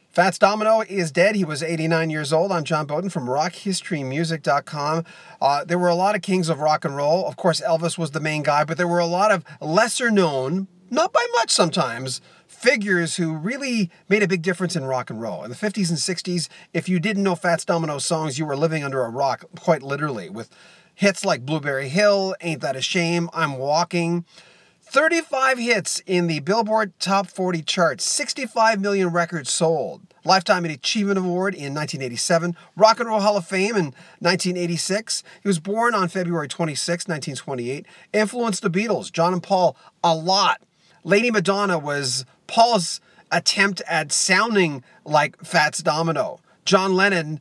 Fats Domino is dead. He was 89 years old. I'm John Beaudin from rockhistorymusic.com. There were a lot of kings of rock and roll. Of course, Elvis was the main guy, but there were a lot of lesser known, not by much sometimes, figures who really made a big difference in rock and roll. In the 50s and 60s, if you didn't know Fats Domino's songs, you were living under a rock, quite literally, with hits like Blueberry Hill, Ain't That a Shame, I'm Walking. 35 hits in the Billboard Top 40 charts, 65 million records sold. Lifetime Achievement Award in 1987, Rock and Roll Hall of Fame in 1986. He was born on February 26, 1928. Influenced the Beatles, John and Paul, a lot. Lady Madonna was Paul's attempt at sounding like Fats Domino. John Lennon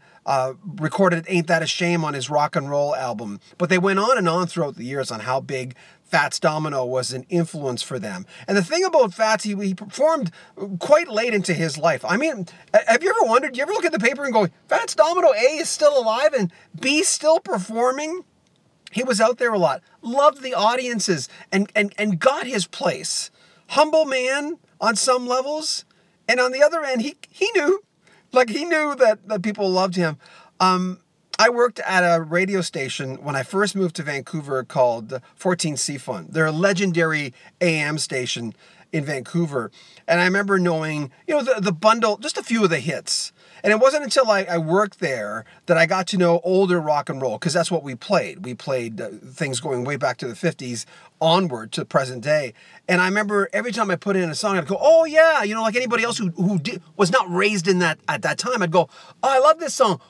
recorded Ain't That a Shame on his rock and roll album. But they went on and on throughout the years on how big Fats Domino was an influence for them. And the thing about Fats, he performed quite late into his life. I mean, have you ever wondered, you ever look at the paper and go, Fats Domino, A, is still alive and B, still performing? He was out there a lot, loved the audiences, and got his place. Humble man on some levels, and on the other end, he knew that people loved him. I worked at a radio station when I first moved to Vancouver called 14C Fun. They're a legendary AM station in Vancouver. And I remember knowing, the bundle, just a few of the hits. And it wasn't until I worked there that I got to know older rock and roll, because that's what we played. We played things going way back to the 50s onward to the present day. And I remember every time I put in a song, I'd go, oh yeah, like anybody else who was not raised in that at that time, I'd go, oh, I love this song.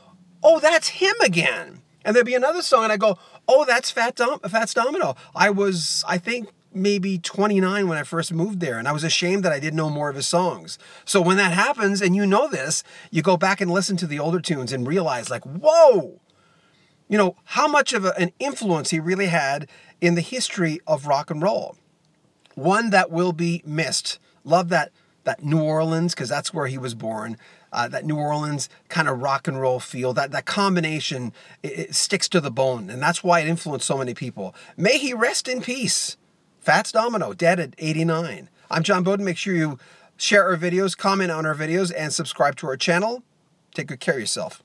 Oh, that's him again. And there'd be another song, and I'd go, oh, that's Fats Domino. I was, I think, maybe 29 when I first moved there, and I was ashamed that I didn't know more of his songs. So when that happens, and you know this, you go back and listen to the older tunes and realize, like, whoa, how much of an influence he really had in the history of rock and roll. One that will be missed. Love that New Orleans, because that's where he was born. That New Orleans kind of rock and roll feel, that combination, it sticks to the bone, and that's why it influenced so many people. May he rest in peace. Fats Domino, dead at 89. I'm John Beaudin. Make sure you share our videos, comment on our videos, and subscribe to our channel. Take good care of yourself.